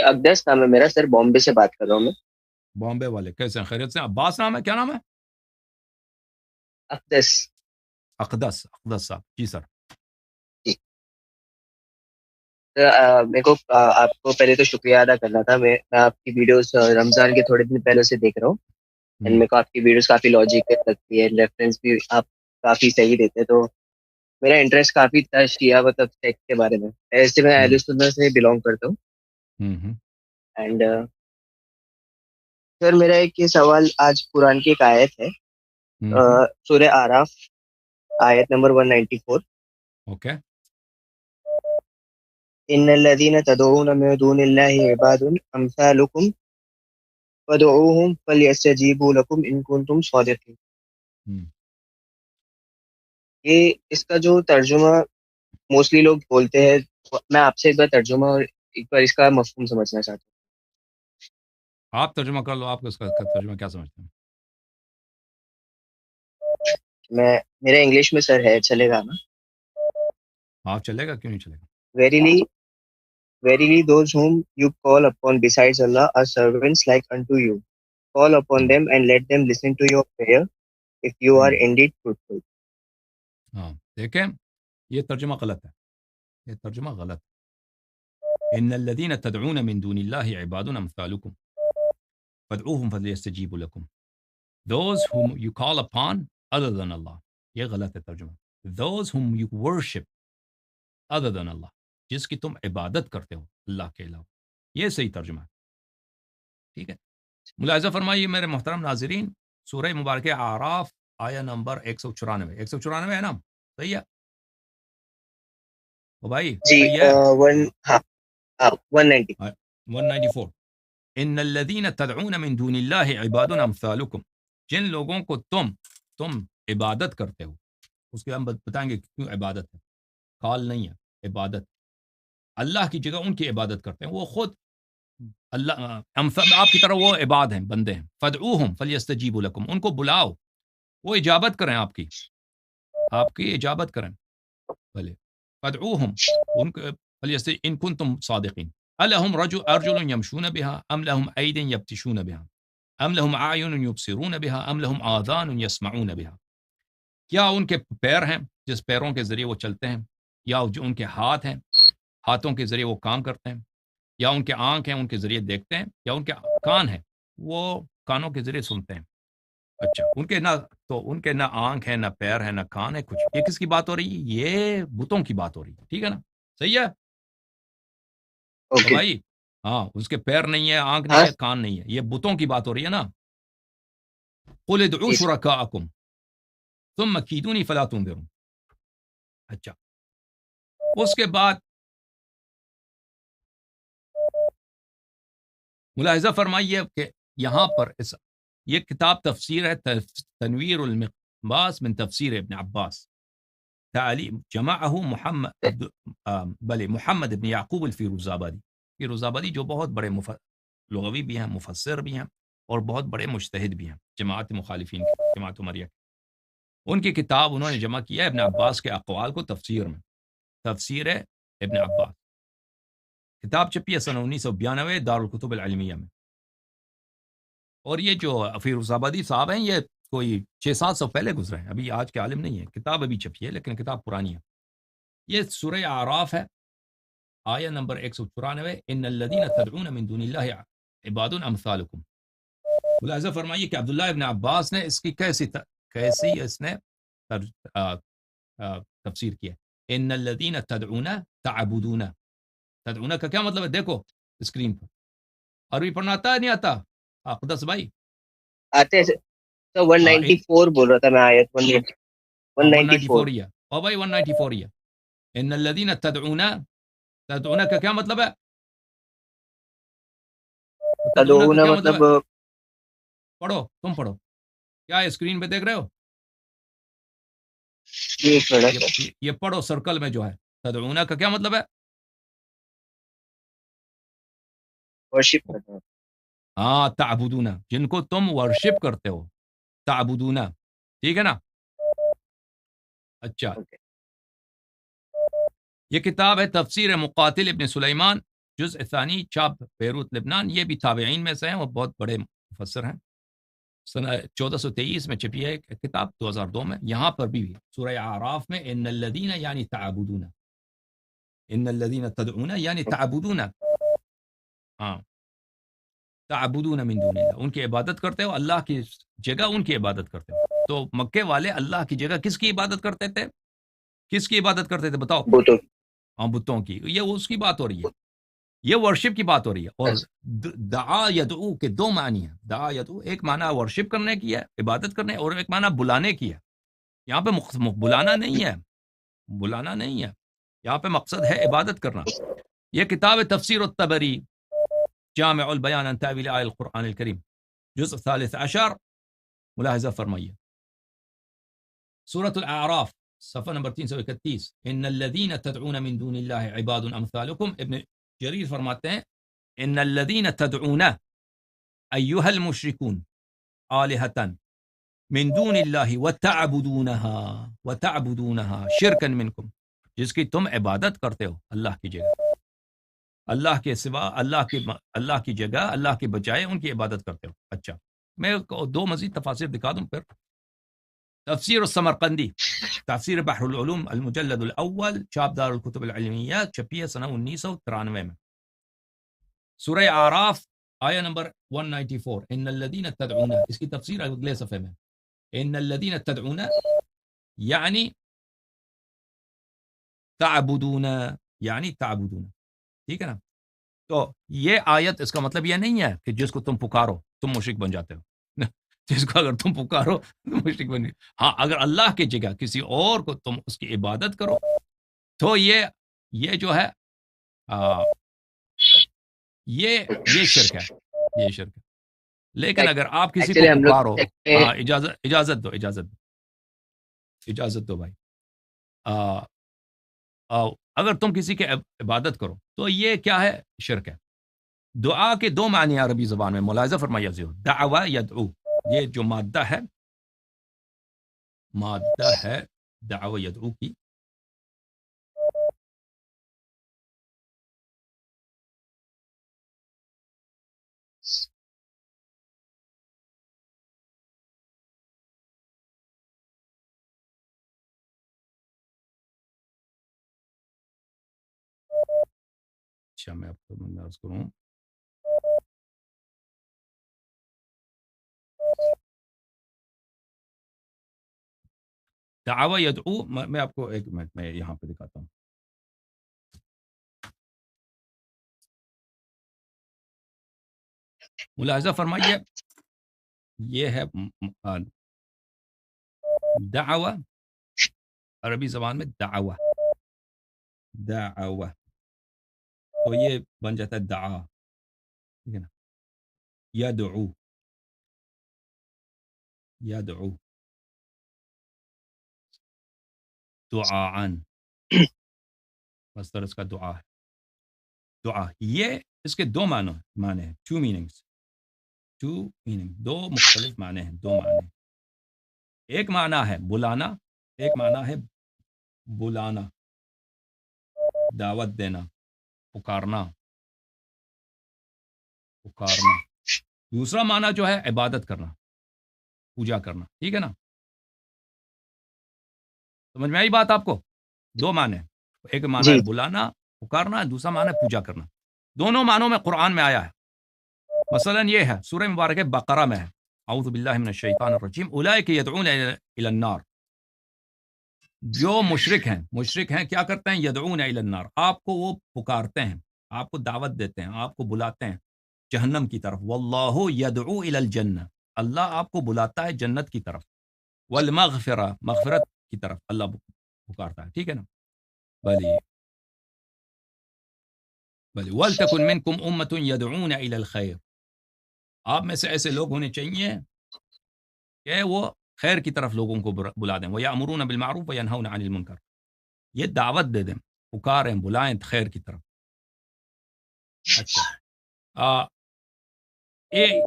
اقدس نام ہے میرا سر، بامبے سے بات کر رہا ہوں میں. بامبے والے کیسے ہیں؟ خیریت سے؟ عباس نام ہے، کیا نام ہے؟ اقدس. اقدس صاحب، جی سر. جی سر، میرے کو آپ کو پہلے تو شکریہ ادا کرنا تھا. میں آپ کی ویڈیوز رمضان کے تھوڑے دن پہلے سے دیکھ رہا ہوں. اینڈ میرے کو آپ کی ویڈیوز کافی لاجیکل لگتی ہے، ریفرنس بھی آپ کافی صحیح دیتے ہیں. تو میرا انٹرسٹ کافی تھا شیعہ مطلب سیکٹ کے بارے میں. ایسے میں اہل سنت سے بلانگ کرتا ہوں. اینڈ سر میرا ایک یہ سوال، آج قرآن کی ایک آیت ہے، سورہ آراف، آیت نمبر 194. اوکے. ان الذين تدعون من دون الله عباد امثالكم فادعوهم فليستجيبوا لكم ان كنتم صادقين. یہ اس کا جو ترجمہ موسٹلی لوگ بولتے ہیں، میں آپ سے ایک بار ترجمہ اور ایک بار اس کا مفہوم سمجھنا چاہتا ہوں. آپ ترجمہ کر لو، آپ اس کا ترجمہ کیا سمجھتے ہیں؟ میرا انگلش میں سر ہے، چلے گا نا؟ آپ چلے گا، کیوں نہیں چلے گا؟ Verily those whom you call upon besides Allah are servants like unto you. Call upon them and let them listen to your prayer if you are indeed truthful. ہاں دیکھیں، یہ ترجمہ غلط ہے، یہ ترجمہ غلط ہے. ان الذين تدعون من دون الله عباد امثالكم فادعوهم فليستجيبوا لكم. Those whom you call upon other than Allah. یہ غلط ہے ترجمہ. Those whom you worship other than Allah. جس کی تم عبادت کرتے ہو اللہ کے علاوہ. یہ صحیح ترجمہ ہے. ٹھیک ہے. ملاحظہ فرمائیے میرے محترم ناظرین، سورہ مبارکہ اعراف آیا نمبر 194. 194 ہے نا؟ صحیح ہے او بھائی؟ جی صحیح ہے. 190. 194. ان الذین تدعون من دون اللہ عباد امثالکم. جن لوگوں کو تم عبادت کرتے ہو، اس کے ہم بتائیں گے کیوں عبادت ہے، کال نہیں ہے، عبادت. اللہ کی جگہ ان کی عبادت کرتے ہیں، وہ خود اللہ آپ کی طرح وہ عباد ہیں، بندے ہیں. فدعوہم فلیستجیبوا لکم. ان کو بلاؤ، وہ اجابت کریں، آپ کی اجابت کریں. بھلے فدعوہم ان کو ان کنتم صادقین. الہم ارجل یمشون بها ام لهم اید یبطشون بها ام لهم اعین یبصرون بها ام لهم آذان یسمعون بها. کیا ان کے پیر ہیں جس پیروں کے ذریعے وہ چلتے ہیں، یا جو ان کے ہاتھ ہیں، ہاتھوں کے ذریعے وہ کام کرتے ہیں، یا ان کے آنکھ ہیں ان کے ذریعے دیکھتے ہیں، یا ان کے کان ہیں وہ کانوں کے ذریعے سنتے ہیں. اچھا، ان کے نہ آنکھ ہے، نہ پیر ہے، نہ کان ہے، کچھ. یہ کس کی بات ہو رہی ہے؟ یہ بتوں کی بات ہو رہی ہے. ٹھیک ہے نا؟ صحیح ہے تو بھائی. ہاں، اس کے پیر نہیں ہے، آنکھ نہیں ہے، کان نہیں ہے، یہ بتوں کی بات ہو رہی ہے نا. قل ادعوا شرکاءکم ثم کیدونی فلا تنظرون. اچھا، اس کے بعد ملاحظہ فرمائیے کہ یہاں پر یہ کتاب تفسیر ہے، تنویر المقباس من تفسیر ابن عباس. تعلیم جمعہ محمد ابن یعقوب الفیروزآبادی. فیروزآبادی جو بہت بڑے لغوی بھی ہیں، مفسر بھی ہیں، اور بہت بڑے مجتہد بھی ہیں، جماعت مخالفین کی، جماعت عمریہ کی. ان کی کتاب انہوں نے جمع کیا ہے ابن عباس کے اقوال کو تفسیر میں. تفسیر ابن عباس کتاب چھپی ہے سن 1992 دارالکتب العلمیہ میں. اور یہ جو فیروزآبادی صاحب ہیں، یہ کوئی 600-700 پہلے گزرے ہیں، ابھی آج کے عالم نہیں ہے. کتاب ابھی چھپی ہے لیکن کتاب پرانی ہے. یہ سورہ اعراف ہے، آیہ نمبر 194. ان الذین تدعون من دون اللہ عباد امثالکم. ملاحظہ فرمائیے کہ عبداللہ ابن عباس نے اس کی کیسی اس نے تفسیر کیا. ان الذین تدعون تعبدون. تدعون کا کیا مطلب ہے؟ دیکھو اسکرین پر. عربی پڑھنا آتا ہے نہیں آتا اقدس بھائی؟ آتے ہیں تو 194 بول رہا تھا میں، آیت 194. 194 ہی ہے او بھائی، 194 ہی ہے. ان الذین تدعون کا کیا مطلب ہے؟ تدعون کا کیا مطلب ہے؟ پڑھو، تم پڑھو. کیا اسکرین پہ دیکھ رہے ہو؟ یہ پڑھو سرکل میں جو ہے. تدعون کا کیا مطلب ہے؟ ورشپ کرتا ہوں. ہاں، تعبدون، جن کو تم ورشپ کرتے ہو، تعبدون. ٹھیک ہے نا؟ اچھا، یہ کتاب ہے تفسیر مقاتل ابن سلیمان جزء ثانی چاپ بیروت لبنان، یہ بھی تابعین میں سے ہیں، وہ بہت بڑے مفسر ہیں. سنہ 1423 میں چھپی ہے کتاب، 2002 میں. یہاں پر بھی سورہ اعراف میں ان الذین یعنی تعبدون، ان الذین تدعون یعنی تعبدون، ہاں تعبدون من دون اللہ، ان کی عبادت کرتے ہو، اللہ کی جگہ ان کی عبادت کرتے ہو. تو مکے والے اللہ کی جگہ کس کی عبادت کرتے تھے؟ کس کی عبادت کرتے تھے بتاؤ؟ بتوں ہاں بتوں کی. یہ اس کی بات ہو رہی ہے، یہ ورشپ کی بات ہو رہی ہے. اور دعا یدعو کے دو معنی ہیں. دعا یدعو ایک معنی ورشپ کرنے کی ہے، عبادت کرنے، اور ایک معنی بلانے کی ہے. یہاں پہ بلانا نہیں ہے، بلانا نہیں ہے، یہاں پہ مقصد ہے عبادت کرنا. یہ کتاب تفسیر الطبری جامع البیان عن تاویل آیات القرآن الکریم، جزء 13 ملاحظہ فرمائیے. سورۃ الاعراف صفحہ نمبر 331، ان الذین تدعون من دون اللہ عباد امثالکم. ابن جریر فرماتے ہیں ان الذین تدعون ایھا المشرکون آلہۃ من دون اللہ وتعبدونها شرکا منکم، جس کی تم عبادت کرتے ہو اللہ کی جگہ، اللہ کے سوا، اللہ کی جگہ، اللہ کے بجائے ان کی عبادت کرتے ہو. اچھا میں دو مزید تفاسیر دکھا دوں پھر. تفسیر السمرقندی، تفسیر بحر العلوم المجلد الاول، چاپ دار الکتب العلمیات، چھپی ہے سنہ 1993 میں. سورہ اعراف آیہ نمبر 194، ان الذین تدعون، اس کی تفسیر اگلے صفحے میں. ان الذین تدعون یعنی تعبدون، یعنی تعبدون، ٹھیک ہے نا. تو یہ آیت اس کا مطلب یہ نہیں ہے کہ جس کو تم پکارو تم مشرک بن جاتے ہو. جس کو اگر تم پکارو تم مشرک بن جاتے. ہاں اگر اللہ کی جگہ کسی اور کو تم اس کی عبادت کرو تو یہ جو ہے یہ شرک ہے، یہ شرک ہے. لیکن اگر آپ کسی کو ایکچولی ہم پکارو، لوگ ہاں اجازت دو بھائی. اگر تم کسی کی عبادت کرو تو یہ کیا ہے؟ شرک ہے. دعا کے دو معنی عربی زبان میں، ملاحظہ فرمائیے. دعوہ یدعو، یہ جو مادہ ہے دعوہ یدعو کی، اچھا میں آپ کو عرض کروں، دعوہ یدعو، میں آپ کو ایک منٹ میں یہاں پہ دکھاتا ہوں. ملاحظہ فرمائیے، یہ ہے دعوہ، عربی زبان میں دعوہ تو یہ بن جاتا ہے دعا، ٹھیک ہے نا. یدعو دعاءً، مصدر اس کا دعا ہے. دعا، یہ اس کے دو معنی ہیں، ٹو میننگز، دو مختلف معنی ہیں، دو معنی. ایک معنی ہے بلانا، ایک معنی ہے بلانا، دعوت دینا، پکارنا. دوسرا معنی جو ہے عبادت کرنا، پوجا کرنا، ٹھیک ہے نا. سمجھ میں آئی بات آپ کو؟ دو معنی، ایک معنی ہے بلانا، پکارنا، دوسرا معنی ہے پوجا کرنا. دونوں معنوں میں قرآن میں آیا ہے. مثلا یہ ہے سورہ مبارکہ بقرہ میں ہے، اعوذ باللہ من الشیطان الرجیم، اولئک یدعون الی النار. جو مشرک ہیں کیا کرتے ہیں؟ یدعون الی النار، آپ کو وہ پکارتے ہیں، آپ کو دعوت دیتے ہیں، آپ کو بلاتے ہیں جہنم کی طرف. واللہ یدعو الی الجنہ، اللہ آپ کو بلاتا ہے جنت کی طرف. والمغفرہ، مغفرت کی طرف اللہ پکارتا ہے، ٹھیک ہے نا. بلی ولتکن منکم امۃ یدعون الی الخیر، آپ میں سے ایسے لوگ ہونے چاہیے کہ وہ خیر کی طرف لوگوں کو بلا دیں. وَيَأْمُرُونَ بِالْمَعْرُوفِ وَيَنْهَوْنَ عَنِ الْمُنْكَرِ، یہ دعوت دے دیں، پکاریں، بلائیں خیر کی طرف. اچھا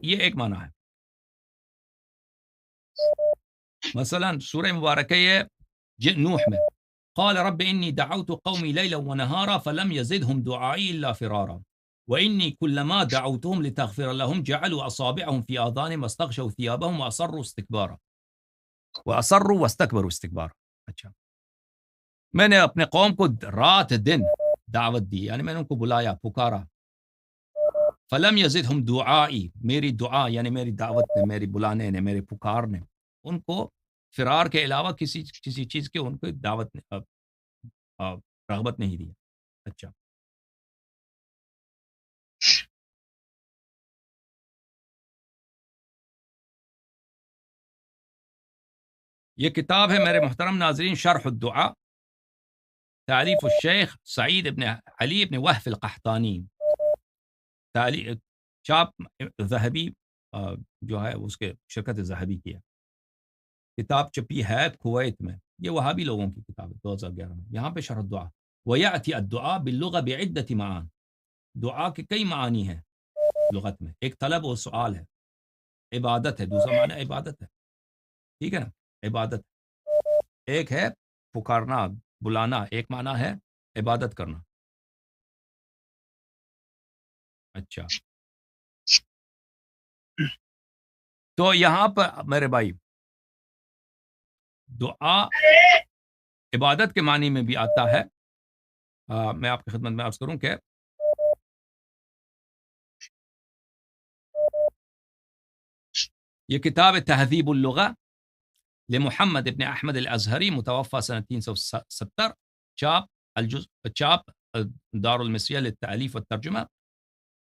یہ ایک معنی ہے. مثلا سورہ مبارکہ یہ نوح میں، قال رب انی دعوت قومی لیلا ونہارا فلم یزدہم دعائی الا فرارا. وإني كلما دعوتهم لتغفر لهم جعلوا أصابعهم في آذانهم واستغشوا ثيابهم وأصروا واستكبروا استكبارا. اچھا، میں نے اپنے قوم کو رات دن دعوت دی، یعنی میں نے ان کو بلایا، پکارا. فلم یزدہم دعائی، میری دعا یعنی میری دعوت نے، میری بلانے نے، میرے پکار نے ان کو فرار کے علاوہ کسی چیز کے ان کو دعوت رغبت نہیں دی. اچھا، یہ کتاب ہے میرے محترم ناظرین، شرح الدعاء، تعلیف الشیخ سعید ابن علی ابن وحف القحطانی، چاپ ذہبی جو ہے اس کے شرکت ذہبی کی ہے. کتاب چھپی ہے کویت میں، یہ وہابی لوگوں کی کتاب ہے 2011 میں. یہاں پہ شرح الدعاء، وَيَأْتِي الدُّعَاء بِاللُّغَةِ بِعِدَّةِ مَعَانٍ، دعا کے کئی معانی ہیں لغت میں. ایک طلب و سوال ہے، عبادت ہے، دوسرا معنی عبادت ہے، ٹھیک ہے نا، عبادت. ایک ہے پکارنا، بلانا، ایک معنی ہے عبادت کرنا. اچھا، تو یہاں پر میرے بھائی دعا عبادت کے معنی میں بھی آتا ہے. میں آپ کی خدمت میں عرض کروں کہ یہ کتاب تہذیب اللغہ لمحمد ابن احمد الازہری، متوفى سنة 370، چاپ دار المصریہ للتعلیف والترجمہ،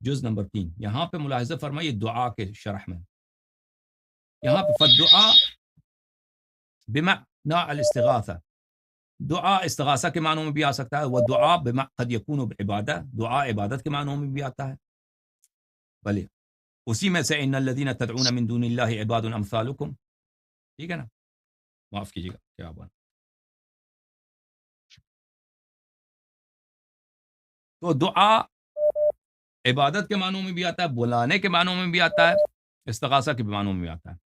جز نمبر 3. یہاں پہ ملاحظہ فرمائیے دعا کے شرح میں، یہاں پہ فالدعاء بمعنى الاستغاثہ، دعا استغاثہ کے معنوں میں بھی آ سکتا ہے، ودعا قد یکون بعبادہ، دعا عبادت کے معنوں میں بھی آتا ہے. بھلے اسی میں سے ان الذین تدعون من دون اللہ عباد امثالکم، ٹھیک ہے نا، معاف کیجیے گا کیا بات. تو دعا عبادت کے معنوں میں بھی آتا ہے، بلانے کے معنوں میں بھی آتا ہے، استغاثہ کے معنوں میں بھی آتا ہے.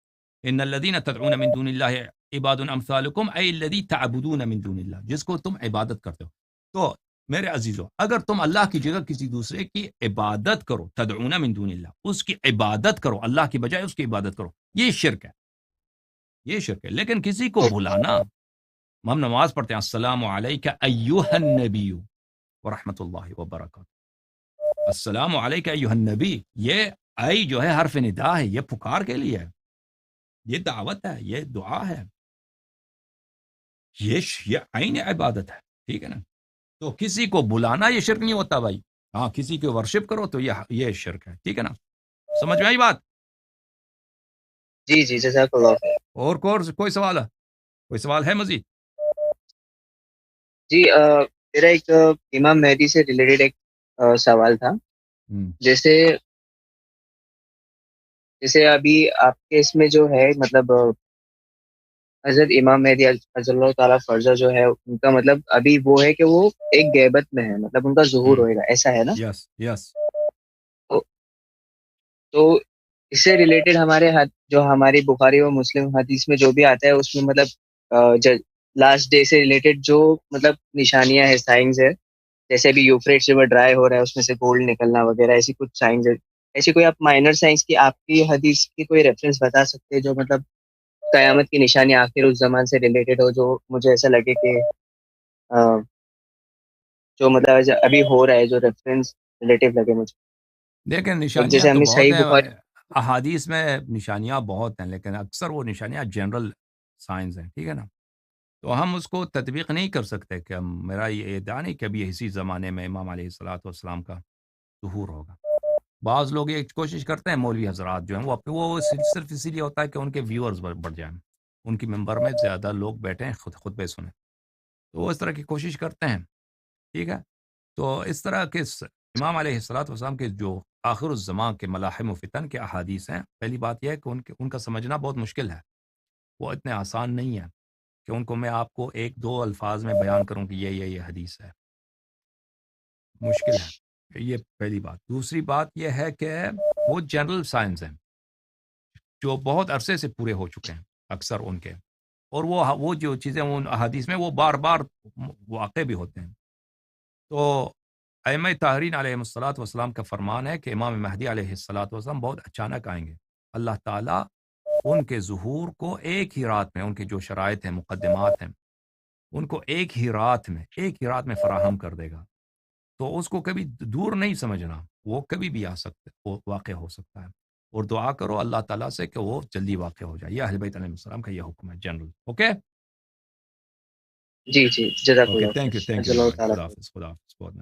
ان الذین تدعون من دون اللہ عباد امثالکم ای الذی تعبدون من دون اللہ، جس کو تم عبادت کرتے ہو. تو میرے عزیزو، اگر تم اللہ کی جگہ کسی دوسرے کی عبادت کرو، تدعون من دون اللہ، اس کی عبادت کرو، اللہ کی بجائے اس کی عبادت کرو، یہ شرک ہے، یہ شرک ہے. لیکن کسی کو بلانا، ہم نماز پڑھتے ہیں السلام علیک ایھا النبی ورحمۃ اللہ وبرکاتہ، السلام علیک ایھا النبی، یہ ای جو ہے حرف ندا ہے، یہ پکار کے لیے ہے، یہ دعوت ہے، یہ دعا ہے، یہ عین عبادت ہے، ٹھیک ہے نا. تو کسی کو بلانا یہ شرک نہیں ہوتا بھائی. ہاں، کسی کو ورشپ کرو تو یہ شرک ہے، ٹھیک ہے نا. سمجھ میں آئی بات؟ جی جی، جزاک اللہ خیر. اور کوئی سوال ہے؟ کوئی سوال ہے مزید؟ جی میرا ایک امام مہدی سے ریلیٹڈ ایک سوال تھا. جیسے ابھی آپ کے اس میں جو ہے مطلب حضرت امام مہدی عجل اللہ تعالیٰ فرضہ جو ہے ان کا مطلب ابھی وہ ہے کہ وہ ایک غیبت میں ہے، مطلب ان کا ظہور ہوئے گا، ایسا ہے نا؟ یس یس. تو اس سے ریلیٹڈ جو ہماری بخاری و مسلم حدیث میں جو بھی آتا ہے اس میں مطلب لاسٹ ڈے سے ریلیٹڈ جو مطلب نشانیاں ہیں، سائنز ہے، جیسے ابھی یوفریٹس ریور ڈرائی ہو رہا ہے، اس میں سے گولڈ نکلنا وغیرہ، ایسی کچھ سائنز ہے. ایسی کوئی آپ مائنر سائنس کی آپ کی حدیث کی کوئی ریفرنس بتا سکتے ہیں جو مطلب قیامت کی نشانی آخر اس زمان سے ریلیٹڈ ہو، جو مجھے ایسا لگے کہ جو مطلب ابھی ہو رہا ہے، جو ریفرنس ریلیٹیو لگے مجھے؟ دیکھیں نشانیاں جیسے تو ہمیں بہت صحیح ہیں، بخاری. احادیث میں نشانیاں بہت ہیں، لیکن اکثر وہ نشانیاں جنرل سائنس ہیں، ٹھیک ہے نا. تو ہم اس کو تطبیق نہیں کر سکتے کہ میرا یہ ادعا نہیں کہ ابھی اسی زمانے میں امام علیہ الصلوۃ والسلام کا ظہور ہوگا. بعض لوگ یہ کوشش کرتے ہیں، مولوی حضرات جو ہیں وہ صرف اسی لیے ہوتا ہے کہ ان کے ویورز بڑھ جائیں، ان کی ممبر میں زیادہ لوگ بیٹھیں خطبے سنیں، تو وہ اس طرح کی کوشش کرتے ہیں، ٹھیک ہے. تو اس طرح کے امام علیہ الصلوۃ والسلام کے جو آخر الزمان کے ملاحم و فتن کے احادیث ہیں، پہلی بات یہ ہے کہ ان کا سمجھنا بہت مشکل ہے، وہ اتنے آسان نہیں ہے کہ ان کو میں آپ کو ایک دو الفاظ میں بیان کروں کہ یہ حدیث ہے، مشکل ہے. یہ پہلی بات. دوسری بات یہ ہے کہ وہ جنرل سائنس ہیں جو بہت عرصے سے پورے ہو چکے ہیں اکثر ان کے، اور وہ جو چیزیں ان احادیث میں وہ بار بار واقع بھی ہوتے ہیں. تو ائمہ طاہرین علیہ الصلوۃ والسلام کا فرمان ہے کہ امام مہدی علیہ الصلوۃ والسلام بہت اچانک آئیں گے. اللہ تعالیٰ ان کے ظہور کو ایک ہی رات میں، ان کی جو شرائط ہیں، مقدمات ہیں، ان کو ایک ہی رات میں فراہم کر دے گا. تو اس کو کبھی دور نہیں سمجھنا، وہ کبھی بھی آ سکتے، وہ واقع ہو سکتا ہے. اور دعا کرو اللہ تعالیٰ سے کہ وہ جلدی واقع ہو جائے. یہ اہل بیت علیہ السلام کا یہ حکم ہے جنرل. اوکے جی جی، جزاک اوکے، اللہ تھینک یو خیر، تھینک یو اللہ بھائی. تعالیٰ. خدا حافظ. خدا حافظ. بہت